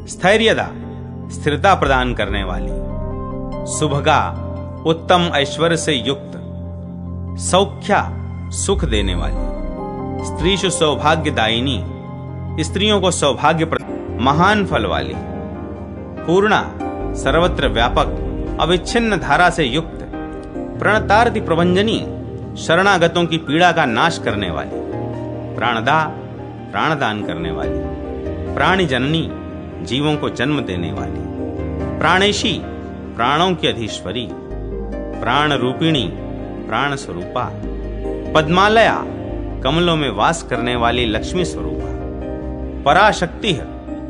स्थैर्यदा स्थिरता प्रदान करने वाली, सुभगा उत्तम ऐश्वर्य से युक्त, सौख्या सुख देने वाली, स्त्रीषु सौभाग्यदायिनी स्त्रियों को सौभाग्य महान फल वाली, पूर्णा सर्वत्र व्यापक अविच्छिन्न धारा से युक्त, प्रणतार्ति प्रभंजनी शरणागतों की पीड़ा का नाश करने वाली, प्राणदा प्राणदान करने वाली, प्राणी जननी जीवों को जन्म देने वाली, प्राणेशी प्राणों की अधीश्वरी, प्राण रूपिणी प्राण स्वरूपा, पद्मालया कमलों में वास करने वाली लक्ष्मी स्वरूपा, पराशक्ति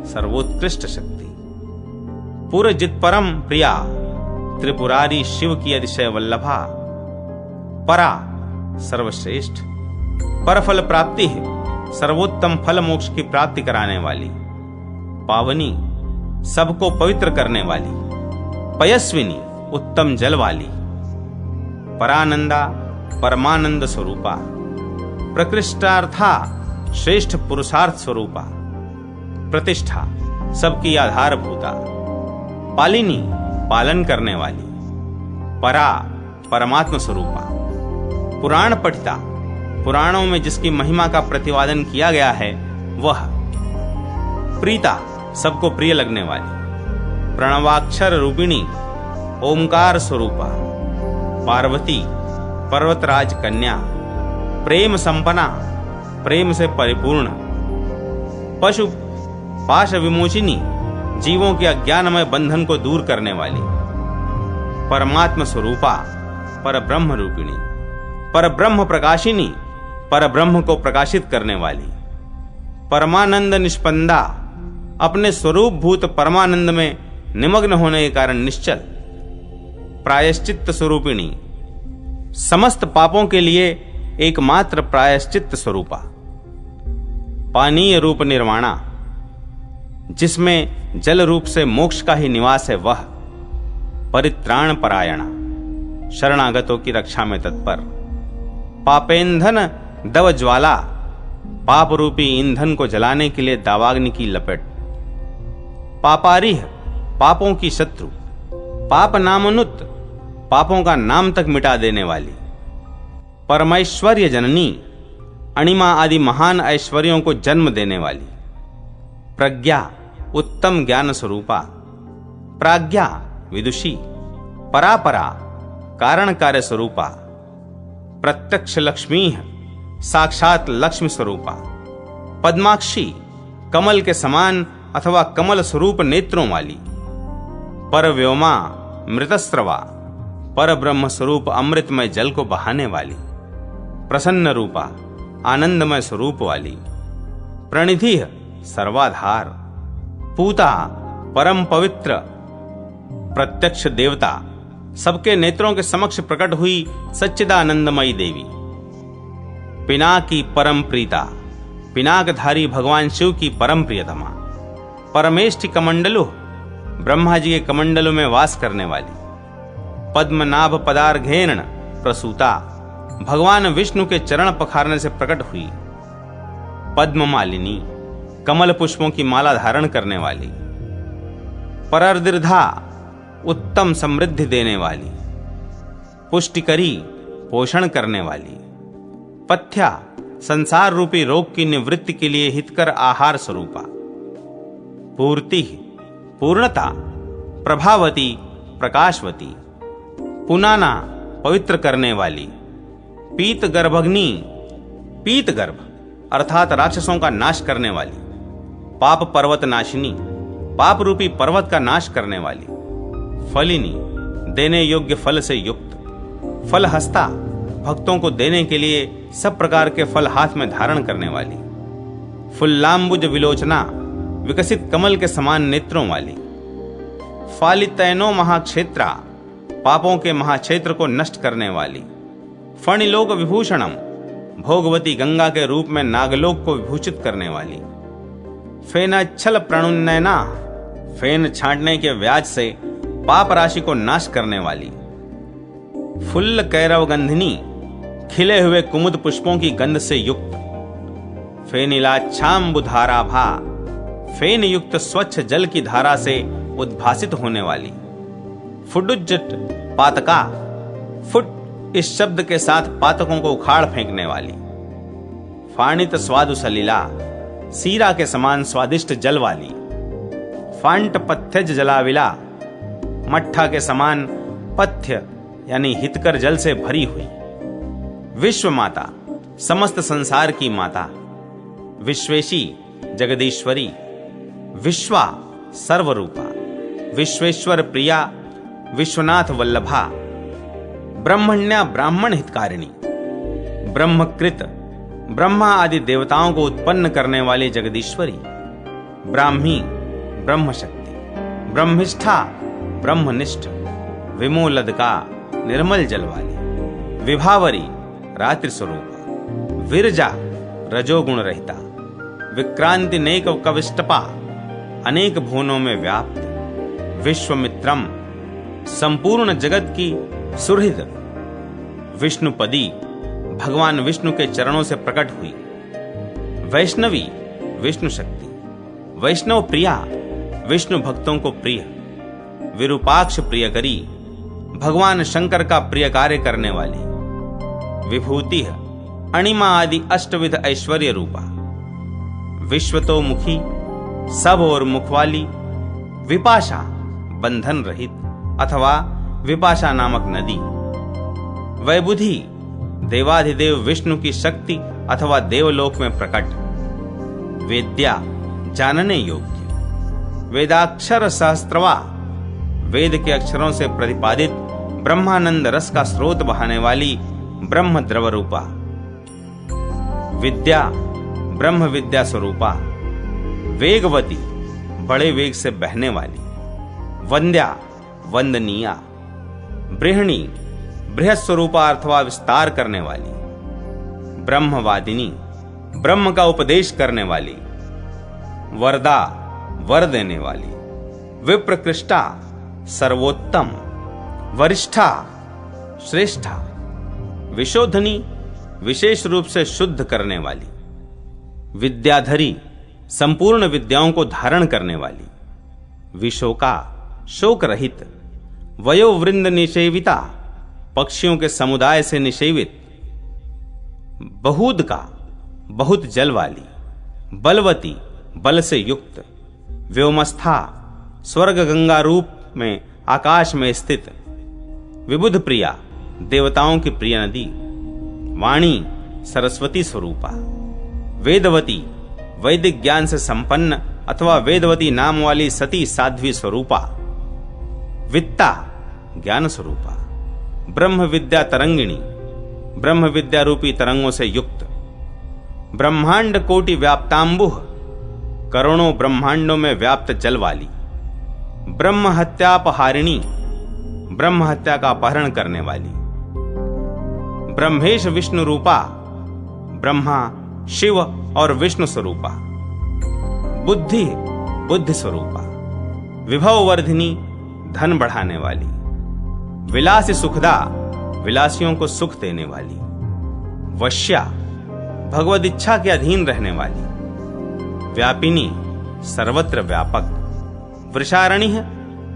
सर्वोत्कृष्ट शक्ति, पुरजित परम प्रिया त्रिपुरारी शिव की अतिशय वल्लभा, परा सर्वश्रेष्ठ, परफल प्राप्ति सर्वोत्तम फल मोक्ष की प्राप्ति कराने वाली, पावनी सबको पवित्र करने वाली, पयस्विनी उत्तम जल वाली, परानंदा परमानंद स्वरूपा, प्रकृष्टार्था श्रेष्ठ पुरुषार्थ स्वरूपा, प्रतिष्ठा सबकी आधारभूता, पालिनी पालन करने वाली, परा परमात्म स्वरूपा, पुराण पठिता पुराणों में जिसकी महिमा का प्रतिपादन किया गया है वह, प्रीता सबको प्रिय लगने वाली, प्रणवाक्षर रूपिणी ओमकार स्वरूपा, पार्वती पर्वतराज कन्या, प्रेम संपन्ना प्रेम से परिपूर्ण, पशु पाश विमोचिनी जीवों के अज्ञानमय बंधन को दूर करने वाली, परमात्म स्वरूपा परब्रह्म रूपिणी, परब्रह्म प्रकाशिनी परब्रह्म को प्रकाशित करने वाली, परमानंद निष्पंदा अपने स्वरूप भूत परमानंद में निमग्न होने के कारण निश्चल, प्रायश्चित्त स्वरूपिणी समस्त पापों के लिए एकमात्र प्रायश्चित्त स्वरूपा, पानीय रूप निर्वाणा जिसमें जल रूप से मोक्ष का ही निवास है वह, परित्राण परायणा शरणागतों की रक्षा में तत्पर, पापेंधन दव ज्वाला पाप रूपी ईंधन को जलाने के लिए दावाग्नि की लपेट, पापारिह पापों की शत्रु, पाप नामनुत पापों का नाम तक मिटा देने वाली, परमैश्वर्य जननी अणिमा आदि महान ऐश्वर्यों को जन्म देने वाली, प्रज्ञा उत्तम ज्ञान स्वरूपा, प्राज्ञा विदुषी, परापरा कारण कार्य स्वरूपा, प्रत्यक्ष लक्ष्मी साक्षात लक्ष्मी स्वरूपा, पद्माक्षी कमल के समान अथवा कमल स्वरूप नेत्रों वाली, परव्योमा मृतस्रवा पर ब्रह्म स्वरूप अमृतमय जल को बहाने वाली, प्रसन्न रूपा आनंदमय स्वरूप वाली, प्रणिधि सर्वाधार, पूता परम पवित्र प्रत्यक्ष देवता सबके नेत्रों के समक्ष प्रकट हुई सच्चिदानंदमयी देवी, पिनाकी परम प्रीता पिनाकधारी भगवान शिव की परम प्रियतमा, परमेष्ठि कमंडलु ब्रह्मा जी के कमंडलों में वास करने वाली, पद्मनाभ पदार्घेण प्रसूता भगवान विष्णु के चरण पखारने से प्रकट हुई, पद्म मालिनी कमल पुष्पों की माला धारण करने वाली, परर्दिर्धा उत्तम समृद्धि देने वाली, पुष्टिकरी पोषण करने वाली, पथ्या संसार रूपी रोग की निवृत्ति के लिए हितकर आहार स्वरूपा, पूर्ति पूर्णता प्रभावती प्रकाशवती, पुनाना पवित्र करने वाली, पीत गर्भग्नि पीत गर्भ अर्थात राक्षसों का नाश करने वाली, पाप पर्वत नाशिनी पाप रूपी पर्वत का नाश करने वाली, फलिनी देने योग्य फल से युक्त, फल हस्ता भक्तों को देने के लिए सब प्रकार के फल हाथ में धारण करने वाली, फुल्लाम्बुज विलोचना विकसित कमल के समान नेत्रों वाली, फालितैनो महाक्षेत्रा पापों के महाक्षेत्र को नष्ट करने वाली, फणिलोक विभूषणम भोगवती गंगा के रूप में नागलोक को विभूषित करने वाली, फेनाच्छल प्रणुन्नयना फेन छांटने के व्याज से पाप राशि को नाश करने वाली, फुल्ल कैरवगंधिनी खिले हुए कुमुद पुष्पों की गंध से युक्त, फेनिलाच्छाम्बुधाराभा फेन युक्त स्वच्छ जल की धारा से उद्भासित होने वाली। फुडुज्जट पातका, फुट इस शब्द के साथ पातकों को उखाड़ फेंकने वाली। फाणित स्वादु सलीला, सीरा के समान स्वादिष्ट जल वाली। फांट पथ्यज जलाविला, मट्ठा के समान पथ्य यानी हितकर जल से भरी हुई। विश्व माता, समस्त संसार की माता। विश्वेशी, जगदीश्वरी। विश्वा, सर्वरूपा। विश्वेश्वर प्रिया, विश्वनाथ वल्लभा। ब्रह्मण्या, ब्राह्मण हितकारिणी। ब्रह्मकृत, ब्रह्मा आदि देवताओं को उत्पन्न करने वाली जगदीश्वरी। ब्राह्मी, ब्रह्मशक्ति। ब्रह्मिष्ठा, ब्रह्मनिष्ठ। विमोलदका, निर्मल जल वाली। विभावरी, रात्रि स्वरूपा। विरजा, रजोगुण रहिता। विक्रांति नेक कविष्टपा, अनेक भुवनों में व्याप्त। विश्वमित्रम, संपूर्ण जगत की सुहृद। विष्णुपदी, भगवान विष्णु के चरणों से प्रकट हुई। वैष्णवी, विष्णु शक्ति। वैष्णव प्रिया, विष्णु भक्तों को प्रिय। विरूपाक्ष प्रियकरी, भगवान शंकर का प्रिय कार्य करने वाली। विभूति, अणिमा आदि अष्टविध ऐश्वर्य रूपा। विश्वतोमुखी, सब और मुख वाली। विपाशा, बंधन रहित अथवा विपाशा नामक नदी। वैबुधि, देवाधिदेव विष्णु की शक्ति अथवा देवलोक में प्रकट। वेद्या, जानने योग्य। वेदाक्षर सहस्त्रवा, वेद के अक्षरों से प्रतिपादित ब्रह्मानंद रस का स्रोत बहाने वाली ब्रह्म द्रव रूपा। विद्या, ब्रह्म विद्या स्वरूपा। वेगवती, बड़े वेग से बहने वाली। वंद्या, वंदनीया। बृहणी, बृहत स्वरूपा अथवा विस्तार करने वाली। ब्रह्मवादिनी, ब्रह्म का उपदेश करने वाली। वरदा, वर देने वाली। विप्रकृष्टा, सर्वोत्तम। वरिष्ठा, श्रेष्ठा। विशोधनी, विशेष रूप से शुद्ध करने वाली। विद्याधरी, संपूर्ण विद्याओं को धारण करने वाली। विशोका, शोक रहित। वयोवृंद निषेविता, पक्षियों के समुदाय से निषेवित। बहूदका, बहुत जल वाली। बलवती, बल से युक्त। व्योमस्था, स्वर्ग गंगा रूप में आकाश में स्थित। विबुध प्रिया, देवताओं की प्रिय नदी। वाणी, सरस्वती स्वरूपा। वेदवती, वैदिक ज्ञान से संपन्न अथवा वेदवती नाम वाली सती साध्वी स्वरूपा। वित्ता, ज्ञान स्वरूपा। ब्रह्म विद्या तरंगिणी, ब्रह्म विद्या रूपी तरंगों से युक्त। ब्रह्मांड कोटि व्याप्तांबुह, करोड़ों ब्रह्मांडों में व्याप्त जल वाली। ब्रह्म हत्यापहारिणी, ब्रह्म हत्या का अपहरण करने वाली। ब्रह्मेश विष्णु रूपा, ब्रह्मा, शिव और विष्णु स्वरूपा। बुद्धि, बुद्धि स्वरूपा। विभव वर्धिनी, धन बढ़ाने वाली। विलासी सुखदा, विलासियों को सुख देने वाली। वश्या, भगवद इच्छा के अधीन रहने वाली। व्यापिनी, सर्वत्र व्यापक। वृषारणी,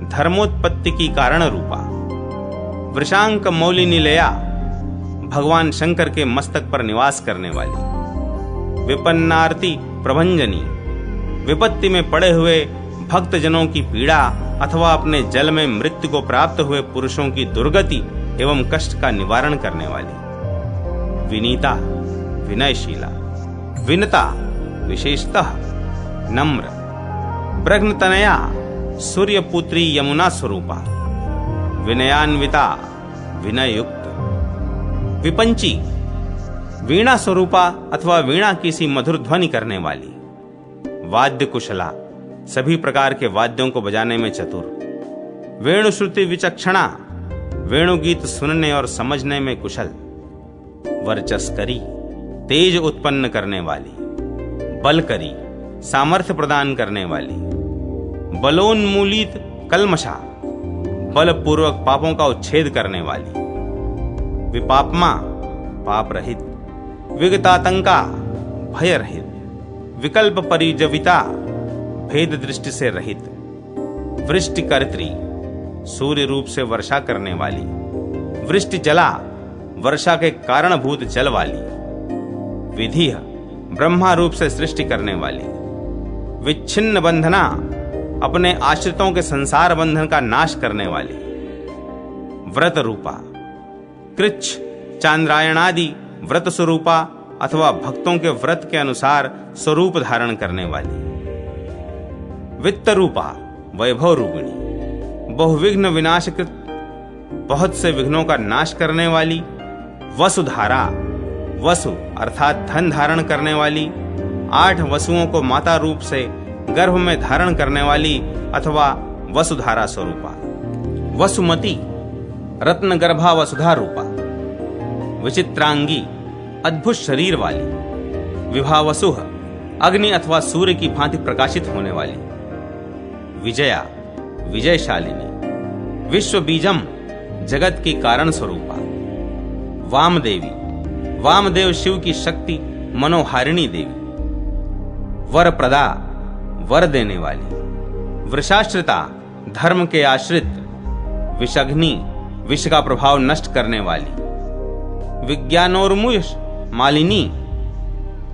धर्मोत्पत्ति की कारण रूपा। वृषांक मौलिनिलया, भगवान शंकर के मस्तक पर निवास करने वाली। विपन्नार्ति प्रभंजनी, विपत्ति में पड़े हुए भक्त जनों की पीड़ा अथवा अपने जल में मृत्यु को प्राप्त हुए पुरुषों की दुर्गति एवं कष्ट का निवारण करने वाली। विनीता, विनयशीला। विनता, विशेषतः नम्र। ब्रह्मतनया, सूर्यपुत्री यमुना स्वरूपा। विनयान्विता, विनयुक्त। विपंची, वीणा स्वरूपा अथवा वीणा की सी मधुर ध्वनि करने वाली। वाद्य कुशला, सभी प्रकार के वाद्यों को बजाने में चतुर। वेणुश्रुति विचक्षणा, वेणुगीत सुनने और समझने में कुशल। वर्चस्करी, तेज उत्पन्न करने वाली। बलकरी, सामर्थ्य प्रदान करने वाली। बलोन्मूलित कलमशा, बलपूर्वक पापों का उच्छेद करने वाली। विपापमा, पाप रहित। विगतातंका, भय रहित। विकल्प परिजविता, भेद दृष्टि से रहित, वृष्टिकर्त्री, सूर्य रूप से वर्षा करने वाली, वृष्टि जला, वर्षा के कारणभूत जल वाली, विधि, ब्रह्मा रूप से सृष्टि करने वाली, विच्छिन्न बंधना, अपने आश्रितों के संसार बंधन का नाश करने वाली, व्रत रूपा, कृच्छ, चांद्रायणादि व्रत स्वरूपा अथवा भक्तों के व्रत के अनुसार स्वरूप धारण करने वाली, वित्त रूपा, वैभव रूपिणी, बहुविघ्न विनाशकृत, बहुत से विघ्नों का नाश करने वाली, वसुधारा, वसु अर्थात धन धारण करने वाली, 8 वसुओं को माता रूप से गर्भ में धारण करने वाली अथवा वसुधारा स्वरूपा, वसुमती, रत्न गर्भा वसुधा रूपा, विचित्रांगी, अद्भुत शरीर वाली, विभावसुह, अग्नि अथवा सूर्य की भांति प्रकाशित होने वाली, विजया, विजयशालिनी, विश्व बीजम, जगत की कारण स्वरूपा, वामदेवी, वामदेव शिव की शक्ति मनोहारिणी देवी, वरप्रदा, वर देने वाली, वृषाश्रिता, धर्म के आश्रित, विषघ्नी, विष का प्रभाव नष्ट करने वाली, विज्ञानोर्मुष मालिनी,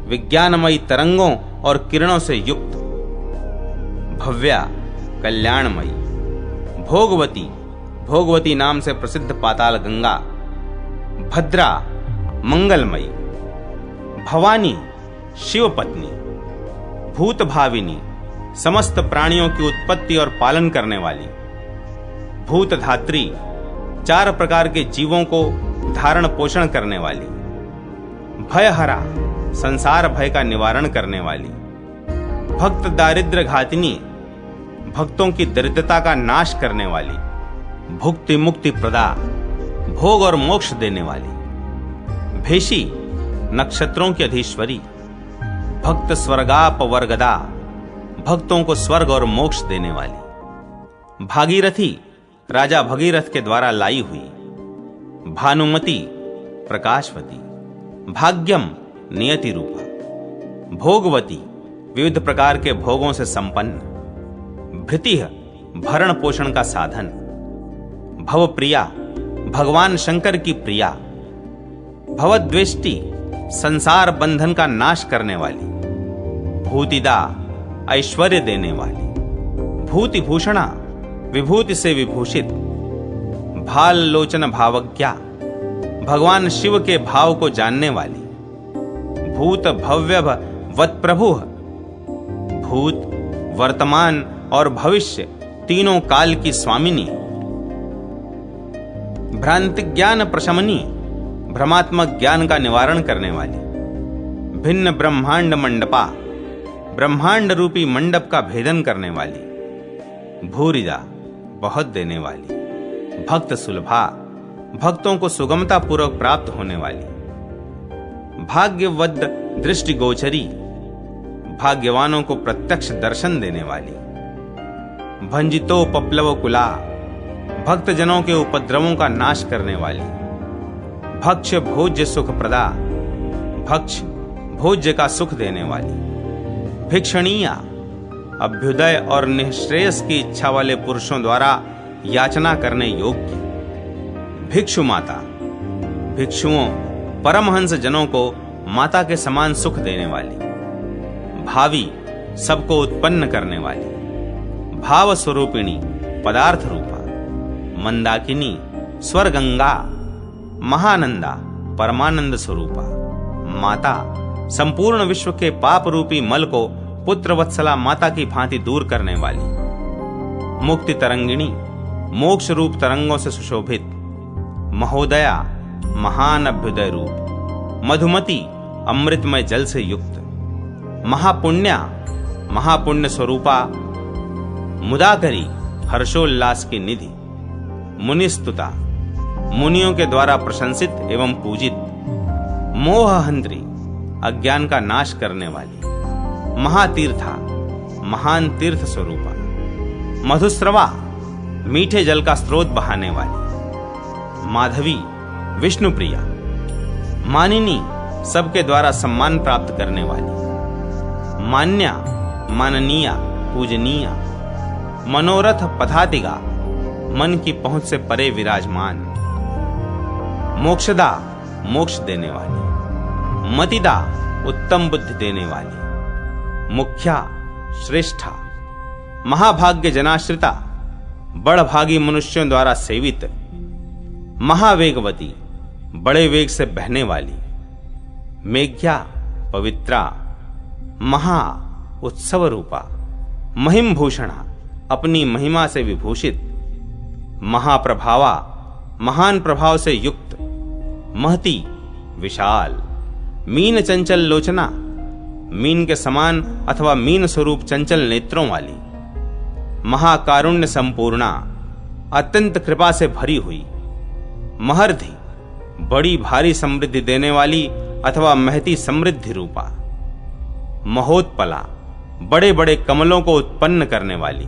विज्ञानमयी तरंगों और किरणों से युक्त, भव्या, कल्याणमयी, भोगवती, भोगवती नाम से प्रसिद्ध पाताल गंगा, भद्रा, मंगलमयी, भवानी, शिव पत्नी, भूत भाविनी, समस्त प्राणियों की उत्पत्ति और पालन करने वाली, भूत धात्री, 4 प्रकार के जीवों को धारण पोषण करने वाली, भयहरा, संसार भय का निवारण करने वाली, भक्त दारिद्र्य घातिनी, भक्तों की दरिद्रता का नाश करने वाली, भुक्ति मुक्ति प्रदा, भोग और मोक्ष देने वाली, भेषी, नक्षत्रों की अधीश्वरी, भक्त स्वर्गाप वर्गदा, भक्तों को स्वर्ग और मोक्ष देने वाली, भागीरथी, राजा भगीरथ के द्वारा लाई हुई, भानुमति, प्रकाशवती, भाग्यम, नियति रूपा, भोगवती, विविध प्रकार के भोगों से संपन्न, भृतिह, भरण पोषण का साधन, भवप्रिया, भगवान शंकर की प्रिया, भवद्वेष्टि, संसार बंधन का नाश करने वाली, भूतिदा, ऐश्वर्य देने वाली, भूति भूषणा, विभूति से विभूषित, भाल लोचन भावज्ञा, भगवान शिव के भाव को जानने वाली, भूत भव्य वत प्रभु, भूत, वर्तमान और भविष्य तीनों काल की स्वामिनी, भ्रांति ज्ञान प्रशमनी, भ्रमात्मक ज्ञान का निवारण करने वाली, भिन्न ब्रह्मांड मंडपा, ब्रह्मांड रूपी मंडप का भेदन करने वाली, भूरिदा, बहुत देने वाली, भक्त सुलभा, भक्तों को सुगमता पूर्वक प्राप्त होने वाली, भाग्यवद दृष्टि गोचरी, भाग्यवानों को प्रत्यक्ष दर्शन देने वाली, भंजितो पप्लव कुला, भक्त जनों के उपद्रवों का नाश करने वाली, भक्ष भोज्य सुख प्रदा, भक्ष भोज्य का सुख देने वाली, भिक्षणीया, अभ्युदय और निःश्रेयस की इच्छा वाले पुरुषों द्वारा याचना करने योग्य, भिक्षु माता, भिक्षुओं परमहंस जनों को माता के समान सुख देने वाली, भावी, सबको उत्पन्न करने वाली, भाव स्वरूपिणी, पदार्थ रूपा, मंदाकिनी, स्वरगंगा, महानंदा, परमानंद स्वरूपा, माता, संपूर्ण विश्व के पाप रूपी मल को पुत्र वत्सला माता की भांति दूर करने वाली, मुक्ति तरंगिणी, मोक्ष रूप तरंगों से सुशोभित, महोदया, महान अभ्युदय रूप, मधुमती, अमृतमय जल से युक्त, महापुण्या, महापुण्य स्वरूपा, मुदाकरी, हर्षोल्लास की निधि, मुनिस्तुता, मुनियों के द्वारा प्रशंसित एवं पूजित, मोहहंत्री, अज्ञान का नाश करने वाली, महातीर्था, महान तीर्थ स्वरूपा, मधुस्रवा, मीठे जल का स्रोत बहाने वाली, माधवी, विष्णुप्रिया, मानिनी, सबके द्वारा सम्मान प्राप्त करने वाली, मान्या, माननीया, पूजनीय, मनोरथ पथातिगा, मन की पहुंच से परे विराजमान, मोक्षदा मोक्ष देने वाली, मतिदा उत्तम बुद्धि देने वाली, मुख्या श्रेष्ठा, महाभाग्य जनाश्रिता, बड़भागी मनुष्यों द्वारा सेवित, महावेगवती, बड़े वेग से बहने वाली, मेघ्या पवित्रा, महा उत्सव रूपा, महिम भूषणा, अपनी महिमा से विभूषित, महाप्रभावा, महान प्रभाव से युक्त, महती विशाल, मीन चंचल लोचना, मीन के समान अथवा मीन स्वरूप चंचल नेत्रों वाली, महाकारुण्य संपूर्णा, अत्यंत कृपा से भरी हुई, महर्धि, बड़ी भारी समृद्धि देने वाली अथवा महती समृद्धि रूपा, महोत्पला, बड़े बड़े कमलों को उत्पन्न करने वाली,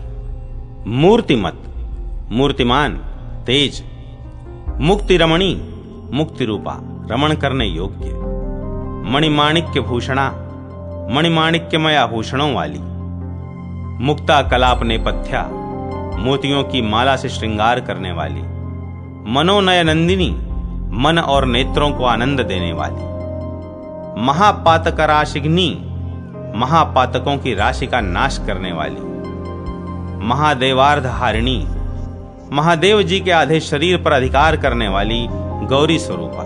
मूर्तिमत, मूर्तिमान, तेज, मुक्ति रमणी, मुक्ति रूपा, रमण करने योग्य, मणिमाणिक्य भूषणा, मणिमाणिक्यमय आभूषणों वाली, मुक्ता कलाप नेपथ्या, मोतियों की माला से श्रृंगार करने वाली, मनोनय नंदिनी, मन और नेत्रों को आनंद देने वाली, महापातक राशिग्नि, महापातकों की राशि का नाश करने वाली, महादेवार्ध हारिणी, महादेव जी के आधे शरीर पर अधिकार करने वाली गौरी स्वरूपा,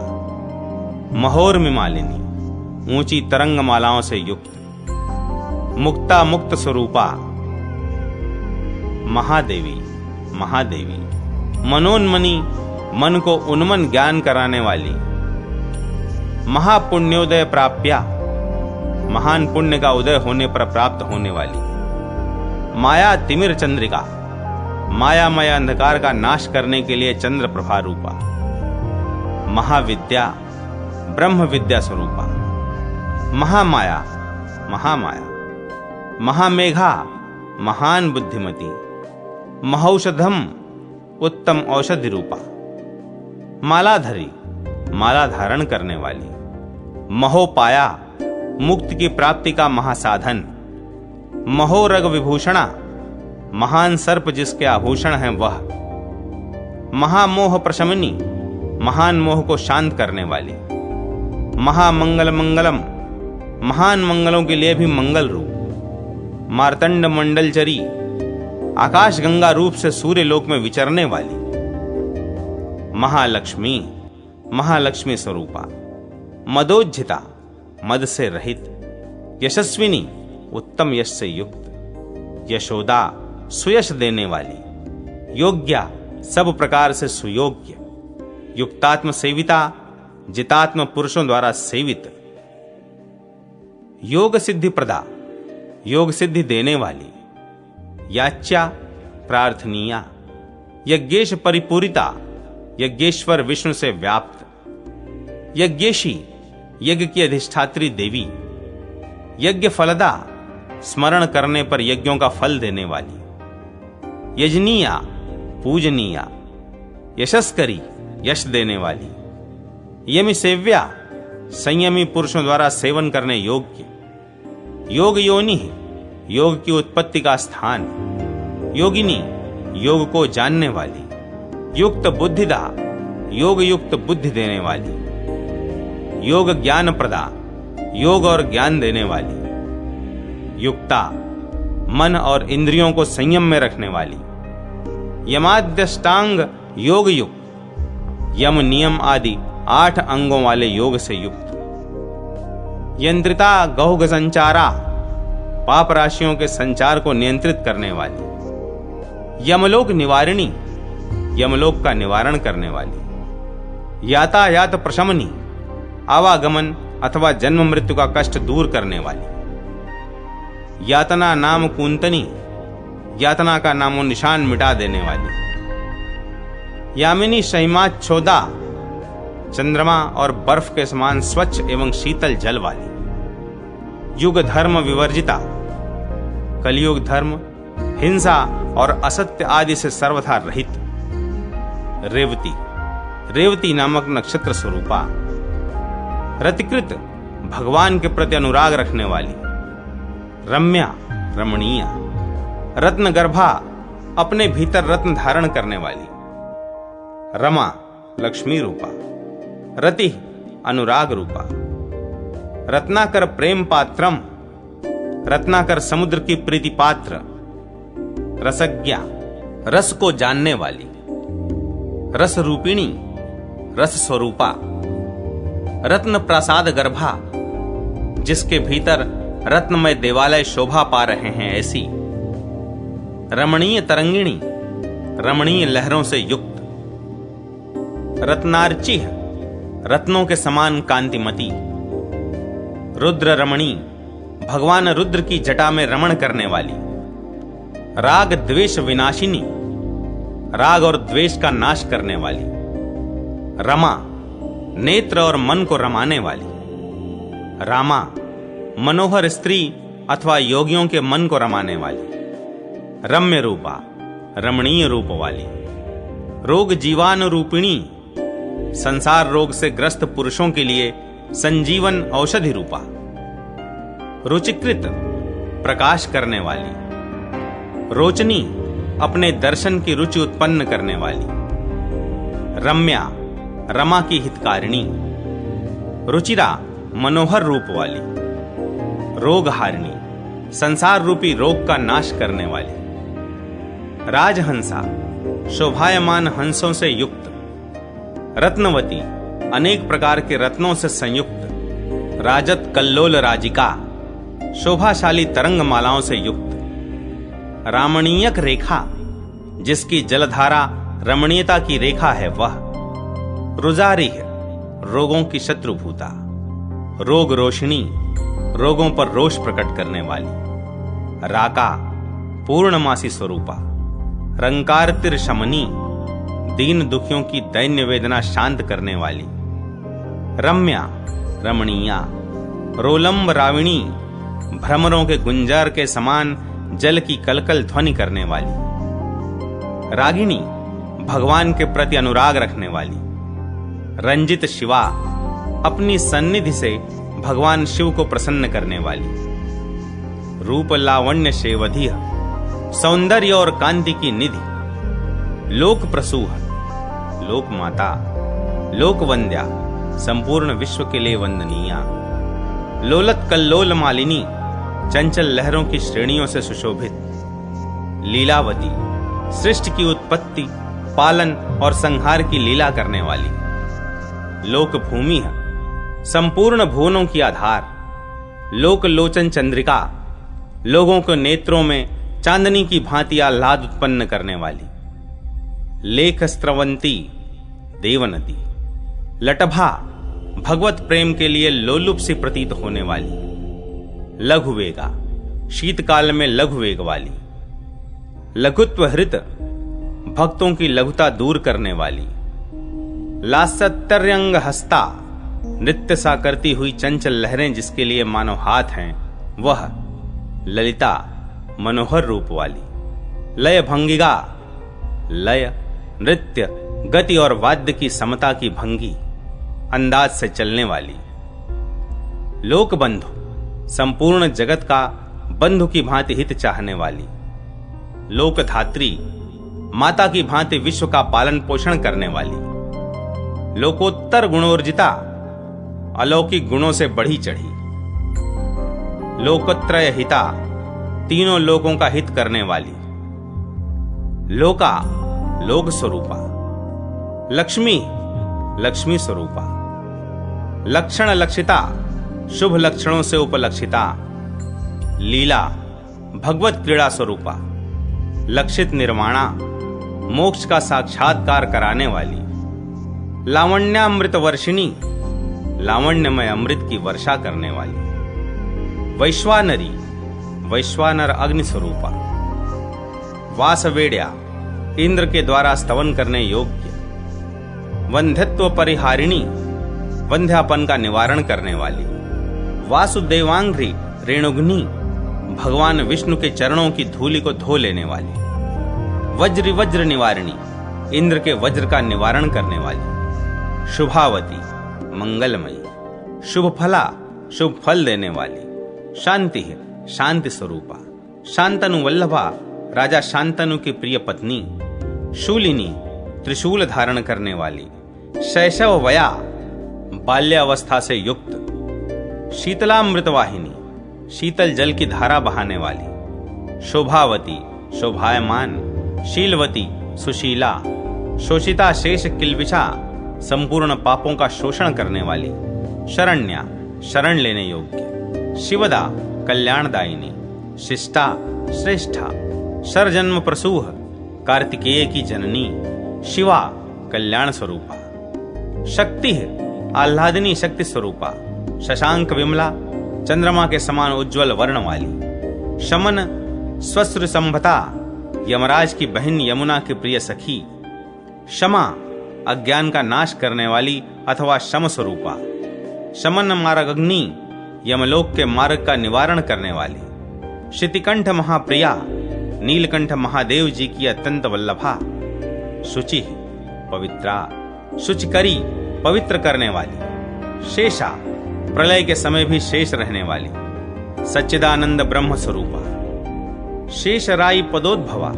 महोर्मिमालिनी, ऊंची तरंग मालाओं से युक्त, मुक्ता मुक्त स्वरूपा, महादेवी, महादेवी, मनोन्मनी, मन को उन्मन ज्ञान कराने वाली, महापुण्योदय प्राप्या, महान पुण्य का उदय होने पर प्राप्त होने वाली, माया तिमिर चंद्रिका, मायामय अंधकार का नाश करने के लिए चंद्र प्रभा रूपा, महाविद्या, ब्रह्म विद्या स्वरूपा, महामाया, महामाया, महामेघा, महान बुद्धिमती, महौषधम, उत्तम औषधि रूपा, मालाधरी, माला धारण करने वाली, महोपाया, मुक्ति की प्राप्ति का महासाधन, महोरग विभूषणा, महान सर्प जिसके आभूषण हैं वह, महामोह प्रशमनी, महान मोह को शांत करने वाली, महामंगल मंगलम, महान मंगलों के लिए भी मंगल रूप, मार्तंड मंडलचरी, आकाश गंगा रूप से सूर्य लोक में विचरने वाली, महालक्ष्मी, महालक्ष्मी स्वरूपा, मदोज्झिता, मद से रहित, यशस्विनी, उत्तम यश से युक्त, यशोदा, सुयश देने वाली, योग्या, सब प्रकार से सुयोग्य, युक्तात्म सेविता, जितात्म पुरुषों द्वारा सेवित, योग सिद्धि प्रदा, योग सिद्धि देने वाली, याच्या, प्रार्थनीया, यज्ञेश परिपूरिता, यज्ञेश्वर विष्णु से व्याप्त, यज्ञेशी, यज्ञ की अधिष्ठात्री देवी, यज्ञ फलदा, स्मरण करने पर यज्ञों का फल देने वाली, यजनीया, पूजनीया, यशस्करी, यश देने वाली, यमि सेव्या, संयमी पुरुषों द्वारा सेवन करने योग्य, योग योनि, योग की उत्पत्ति का स्थान, योगिनी, योग को जानने वाली, युक्त बुद्धिदा, योग युक्त बुद्धि देने वाली, योग ज्ञान प्रदा, योग और ज्ञान देने वाली, युक्ता, मन और इंद्रियों को संयम में रखने वाली, यमाद्यष्टांग योग युक्त, यम नियम आदि 8 अंगों वाले योग से युक्त, यंत्रिता गौग संचारा, पाप राशियों के संचार को नियंत्रित करने वाली, यमलोक निवारिणी, यमलोक का निवारण करने वाली, यातायात प्रशमनी, आवागमन अथवा जन्म मृत्यु का कष्ट दूर करने वाली, यातना नाम कुंतनी, यातना का नामो निशान मिटा देने वाली, यामिनी शहिमाच्छोदा, चंद्रमा और बर्फ के समान स्वच्छ एवं शीतल जल वाली, युग धर्म विवर्जिता, कलयुग धर्म, हिंसा और असत्य आदि से सर्वथा रहित, रेवती, रेवती नामक नक्षत्र स्वरूपा, रतिकृत, भगवान के प्रति अनुराग रखने वाली, रम्या, रमणीय, रत्न गर्भा, अपने भीतर रत्न धारण करने वाली। रमा, लक्ष्मी रूपा। रति, अनुराग रूपा। रत्नाकर प्रेम पात्रम, रत्नाकर समुद्र की प्रीति पात्र। रसज्ञा, रस को जानने वाली। रस रूपिणी, रस स्वरूपा। रत्न प्रासाद गर्भा, जिसके भीतर रत्नमय देवालय शोभा पा रहे हैं ऐसी। रमणीय तरंगिणी, रमणीय लहरों से युक्त। रत्नार्ची, रत्नों के समान कांतिमती। रुद्र रमणी, भगवान रुद्र की जटा में रमण करने वाली। राग द्वेष विनाशिनी, राग और द्वेष का नाश करने वाली। रमा, नेत्र और मन को रमाने वाली। रामा, मनोहर स्त्री अथवा योगियों के मन को रमाने वाली। रम्य रूपा, रमणीय रूप वाली। रोग जीवान रूपिणी, संसार रोग से ग्रस्त पुरुषों के लिए संजीवन औषधि रूपा। रुचिकृत, प्रकाश करने वाली। रोचनी, अपने दर्शन की रुचि उत्पन्न करने वाली। रम्या, रमा की हितकारिणी। रुचिरा, मनोहर रूप वाली। रोगहारिणी, संसार रूपी रोग का नाश करने वाली। राजहंसा, शोभायमान हंसों से युक्त। रत्नवती, अनेक प्रकार के रत्नों से संयुक्त। राजत कल्लोल राजिका, शोभाशाली तरंग मालाओं से युक्त। रामणीयक रेखा, जिसकी जलधारा रमणीयता की रेखा है वह। रुजारिह, रोगों की शत्रुभूता। रोग रोशिनी, रोगों पर रोष प्रकट करने वाली। राका, पूर्णमासी स्वरूपा। रंकारतिर शमनी, दीन दुखियों की दैन्य वेदना शांत करने वाली। रम्या, रमणीया। रोलंब राविणी, भ्रमरों के गुंजार के समान जल की कलकल ध्वनि करने वाली। रागिणी, भगवान के प्रति अनुराग रखने वाली। रंजित शिवा, अपनी सन्निधि से भगवान शिव को प्रसन्न करने वाली। रूप लावण्य शेवधिय, सौंदर्य और कांति की निधि। लोक प्रसूह, लोक माता। लोक वंद्या, संपूर्ण विश्व के लिए वंदनीया। लोलत कल्लोल मालिनी, चंचल लहरों की श्रेणियों से सुशोभित। लीलावती, सृष्टि की उत्पत्ति, पालन और संहार की लीला करने वाली। लोक भूमि, संपूर्ण भुवनों की आधार। लोक लोचन चंद्रिका, लोगों के नेत्रों में चांदनी की भांति आह्लाद उत्पन्न करने वाली। लेख स्त्रवंती, देवनदी। लटभा, भगवत प्रेम के लिए लोलुप सी प्रतीत होने वाली। लघुवेगा, शीतकाल में लघुवेग वाली। लघुत्व हृत, भक्तों की लघुता दूर करने वाली। लासत्तर्यंग हस्ता, नृत्य सा करती हुई चंचल लहरें जिसके लिए मानो हाथ हैं वह। ललिता, मनोहर रूप वाली। लय भंगिगा, लय, नृत्य, गति और वाद्य की समता की भंगी, अंदाज से चलने वाली। लोक बंधु, संपूर्ण जगत का बंधु की भांति हित चाहने वाली। लोकधात्री, माता की भांति विश्व का पालन पोषण करने वाली। लोकोत्तर गुणोर्जिता, अलौकिक गुणों से बढ़ी चढ़ी। लोकत्रय हिता, तीनों लोगों का हित करने वाली। लोका, लोक स्वरूपा। लक्ष्मी, लक्ष्मी स्वरूपा। लक्षण लक्षिता, शुभ लक्षणों से उपलक्षिता। लीला, भगवत क्रीड़ा स्वरूपा। लक्षित निर्माणा, मोक्ष का साक्षात्कार कराने वाली। लावण्यामृत वर्षिणी, लावण्यमय अमृत की वर्षा करने वाली। वैश्वानरी, वैश्वानर अग्नि स्वरूपा। वासवेड्या, इंद्र के द्वारा स्तवन करने योग्य। वंध्यत्व परिहारिणी, वंध्यापन का निवारण करने वाली। वासुदेवांघ्रि रेणुघ्नि, भगवान विष्णु के चरणों की धूलि को धो लेने वाली। वज्र वज्र निवारिणी, इंद्र के वज्र का निवारण करने वाली। शुभावती, मंगलमयी। शुभ फला, शुभ फल देने वाली। शांति, शांति स्वरूपा। शांतनु वल्लभा, राजा शांतनु की प्रिय पत्नी, शूलिनी त्रिशूल धारण करने वाली, शैशव वया बाल्यावस्था से युक्त, शीतलामृत वाहिनी शीतल जल की धारा बहाने वाली, शोभावती शोभायमान, शीलवती सुशीला, शोषिता शेष किलबिषा संपूर्ण पापों का शोषण करने वाली, शरण्या शरण लेने योग्य, शिवदा कल्याणदायिनी, शिष्टा श्रेष्ठा, शरजन्म प्रसूह कार्तिकेय की जननी, शिवा कल्याण स्वरूपा, शक्ति आह्लादिनी शक्ति स्वरूपा, शशांक विमला चंद्रमा के समान उज्ज्वल वर्ण वाली, शमन स्वस्त्र संभता यमराज की बहन यमुना की प्रिय सखी, क्षमा अज्ञान का नाश करने वाली अथवा शम स्वरूपा, शमन मार्ग अग्नि यमलोक के मार्ग का निवारण करने वाली, शितिकंठ महाप्रिया नीलकंठ महादेव जी की अत्यंत वल्लभा, शुचि पवित्रा शुचिकरी पवित्र करने वाली, शेषा प्रलय के समय भी शेष रहने वाली, सच्चिदानंद ब्रह्म स्वरूपा, शेषराई पदोद्भवा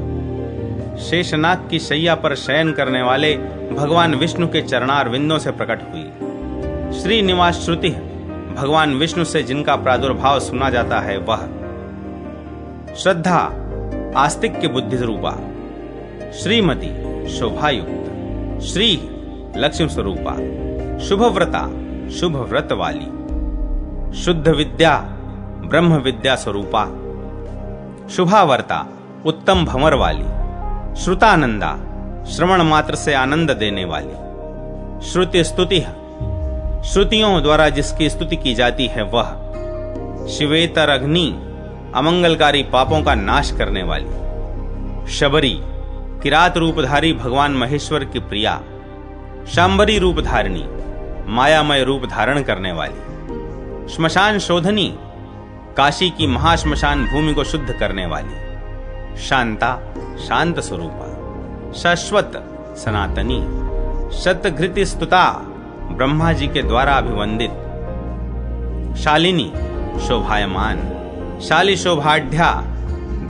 शेषनाग की शैया पर शयन करने वाले भगवान विष्णु के चरणार विंदों से प्रकट हुई, श्रीनिवास श्रुति भगवान विष्णु से जिनका प्रादुर्भाव सुना जाता है वह, श्रद्धा आस्तिक की बुद्धि रूपा, श्रीमती शोभायुक्त, श्री लक्ष्मी स्वरूपा, शुभव्रता शुभ व्रत वाली, शुद्ध विद्या ब्रह्म विद्या स्वरूपा, शुभावर्ता उत्तम भंवर वाली, श्रुतानंदा श्रवण मात्र से आनंद देने वाली, श्रुति स्तुति श्रुतियों द्वारा जिसकी स्तुति की जाती है वह, शिवेतर अग्नि अमंगलकारी पापों का नाश करने वाली, शबरी किरात रूपधारी भगवान महेश्वर की प्रिया, शांबरी रूपधारिणी मायामय रूप धारण करने वाली, श्मशान शोधनी काशी की महाश्मशान भूमि को शुद्ध करने वाली, शांता शांत स्वरूपा, शाश्वत सनातनी, शतघृति स्तुता ब्रह्मा जी के द्वारा अभिवंदित, शालिनी शोभायमान, शाली शोभाढ्या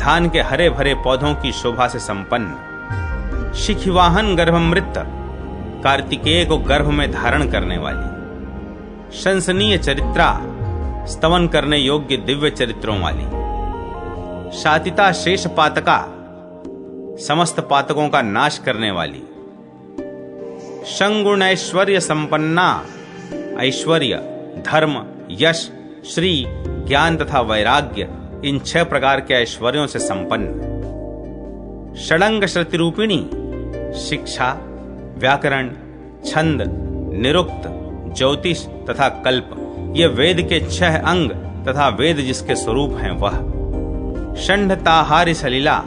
धान के हरे भरे पौधों की शोभा से संपन्न, शिखिवाहन गर्भमृत कार्तिकेय को गर्भ में धारण करने वाली, शंसनीय चरित्रा स्तवन करने योग्य दिव्य चरित्रों वाली, शातिता शेष पातका समस्त पातकों का नाश करने वाली, शंगुण ऐश्वर्य संपन्ना ऐश्वर्य धर्म यश श्री ज्ञान तथा वैराग्य इन 6 प्रकार के ऐश्वर्यों से संपन्न, षडंग श्रुति रूपिणी शिक्षा व्याकरण छंद निरुक्त ज्योतिष तथा कल्प ये वेद के 6 अंग तथा वेद जिसके स्वरूप हैं वह, षंडताहारी सलीला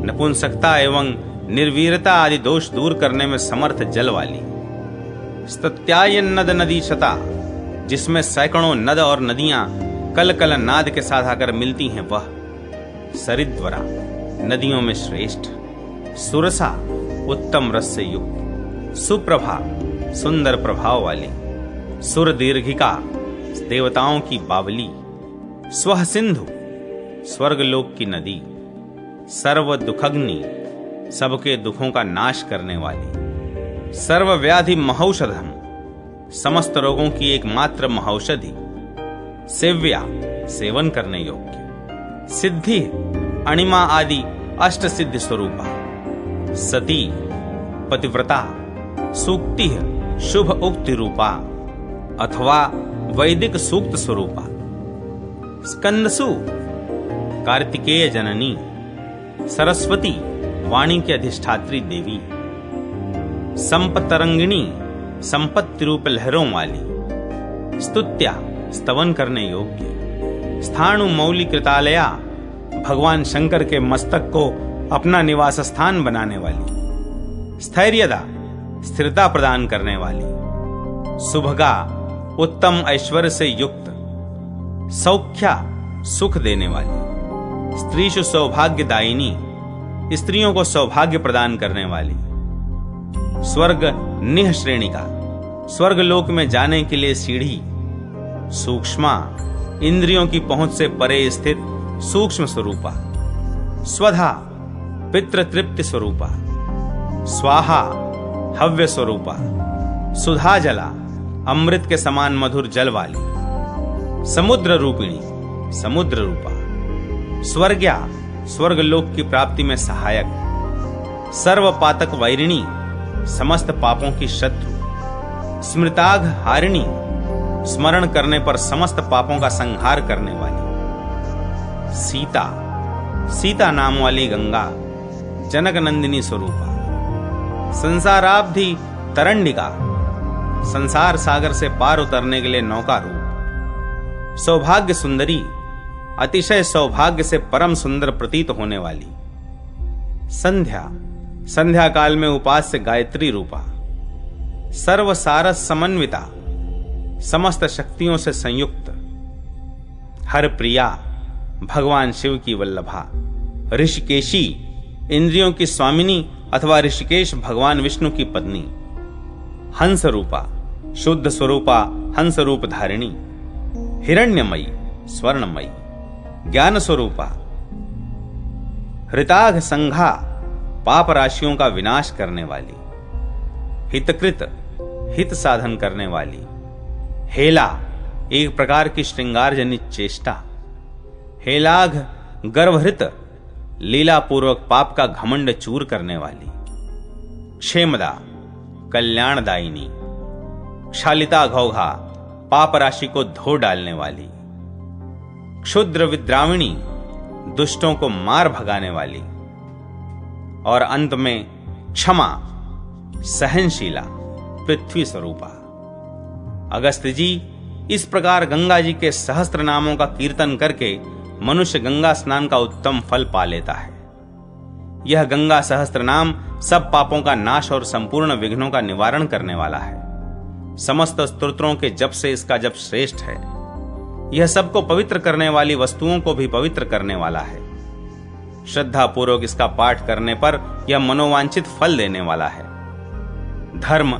नपुंसकता एवं निर्वीरता आदि दोष दूर करने में समर्थ जल वाली, स्तत्यायन नद नदी शता जिसमें सैकड़ों नद और नदियां कल कल नाद के साथ आकर मिलती हैं वह, सरिद्वरा नदियों में श्रेष्ठ, सुरसा उत्तम रस से युक्त, सुप्रभा सुंदर प्रभाव वाली, सुर दीर्घिका देवताओं की बावली, स्वह सिंधु स्वर्गलोक की नदी, सर्व दुखग्नि सबके दुखों का नाश करने वाली, सर्व व्याधि महौषधम समस्त रोगों की एकमात्र महौषधि, सेव्या सेवन करने योग्य, सिद्धि अणिमा आदि अष्ट सिद्धि स्वरूपा, सती पतिव्रता सूक्ति शुभ उक्ति रूपा अथवा वैदिक सूक्त स्वरूपा, स्कंदसु कार्तिकेय जननी, सरस्वती वाणी की अधिष्ठात्री देवी, संपतरंगिणी संपत्ति रूप लहरों वाली, स्तुत्या स्तवन करने योग्य, स्थाणु मौली कृतालया भगवान शंकर के मस्तक को अपना निवास स्थान बनाने वाली, स्थैर्यदा स्थिरता प्रदान करने वाली, सुभगा उत्तम ऐश्वर्य से युक्त, सौख्या सुख देने वाली, स्त्रीषु सौभाग्यदायिनी स्त्रियों को सौभाग्य प्रदान करने वाली, स्वर्ग निह श्रेणी का स्वर्ग लोक में जाने के लिए सीढ़ी, सूक्ष्मा इंद्रियों की पहुंच से परे स्थित सूक्ष्म स्वरूपा, स्वधा पितृतृप्ति स्वरूपा, स्वाहा हव्य स्वरूपा, सुधा जला अमृत के समान मधुर जल वाली, समुद्र रूपिणी समुद्र रूपा, स्वर्ग्या स्वर्गलोक की प्राप्ति में सहायक, सर्वपातक वैरिणी समस्त पापों की शत्रु, स्मृताघ हारिणी स्मरण करने पर समस्त पापों का संहार करने वाली, सीता सीता नाम वाली गंगा जनक नंदिनी स्वरूपा, संसाराब्धि तरंडिका संसार सागर से पार उतरने के लिए नौका रूप, सौभाग्य सुंदरी अतिशय सौभाग्य से परम सुंदर प्रतीत होने वाली, संध्या संध्या काल में उपास्य गायत्री रूपा, सर्वसारस समन्विता समस्त शक्तियों से संयुक्त, हर प्रिया भगवान शिव की वल्लभा, ऋषिकेशी इंद्रियों की स्वामिनी अथवा ऋषिकेश भगवान विष्णु की पत्नी, हंस रूपा शुद्ध स्वरूपा हंस रूप धारिणी, हिरण्यमयी स्वर्णमयी, ज्ञान स्वरूपा, हृताघ संघा पाप राशियों का विनाश करने वाली, हितकृत हित साधन करने वाली, हेला एक प्रकार की श्रृंगार जनित चेष्टा, हेलाघ गर्भहृत लीला पूर्वक पाप का घमंड चूर करने वाली, क्षेमदा कल्याणदायिनी, क्षालिता घौघा पाप राशि को धो डालने वाली, क्षुद्र विद्राविणी दुष्टों को मार भगाने वाली, और अंत में क्षमा सहनशीला पृथ्वी स्वरूपा। अगस्त्य जी इस प्रकार गंगा जी के सहस्त्र नामों का कीर्तन करके मनुष्य गंगा स्नान का उत्तम फल पा लेता है। यह गंगा सहस्त्र नाम सब पापों का नाश और संपूर्ण विघ्नों का निवारण करने वाला है। समस्त स्तोत्रों के जप से इसका जप श्रेष्ठ है। यह सबको पवित्र करने वाली वस्तुओं को भी पवित्र करने वाला है। श्रद्धा पूर्वक इसका पाठ करने पर यह मनोवांछित फल देने वाला है। धर्म,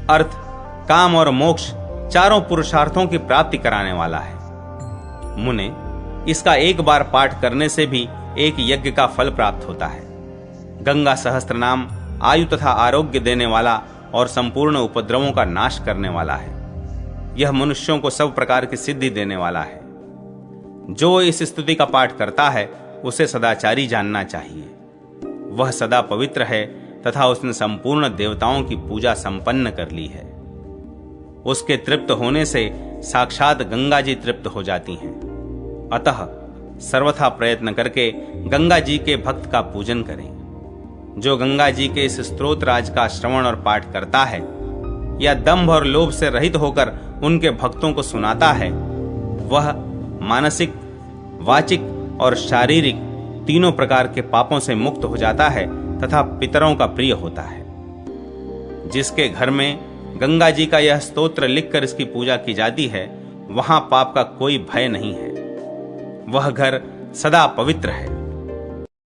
अर्थ, काम और मोक्ष चारों पुरुषार्थों की प्राप्ति कराने वाला है। मुने, इसका एक बार पाठ करने से भी एक यज्ञ का फल प्राप्त होता है। गंगा सहस्त्र नाम आयु तथा आरोग्य देने वाला और संपूर्ण उपद्रवों का नाश करने वाला है। यह मनुष्यों को सब प्रकार की सिद्धि देने वाला है। जो इस स्तुति का पाठ करता है उसे सदाचारी जानना चाहिए। वह सदा पवित्र है तथा उसने संपूर्ण देवताओं की पूजा संपन्न कर ली है। उसके तृप्त होने से साक्षात गंगा जी तृप्त हो जाती हैं। अतः सर्वथा प्रयत्न करके गंगा जी के भक्त का पूजन करें। जो गंगा जी के इस स्तोत्र राज का श्रवण और पाठ करता है या दंभ और लोभ से रहित होकर उनके भक्तों को सुनाता है, वह मानसिक, वाचिक और शारीरिक तीनों प्रकार के पापों से मुक्त हो जाता है तथा पितरों का प्रिय होता है। जिसके घर में गंगा जी का यह स्तोत्र लिखकर इसकी पूजा की जाती है, वहां पाप का कोई भय नहीं है। वह घर सदा पवित्र है।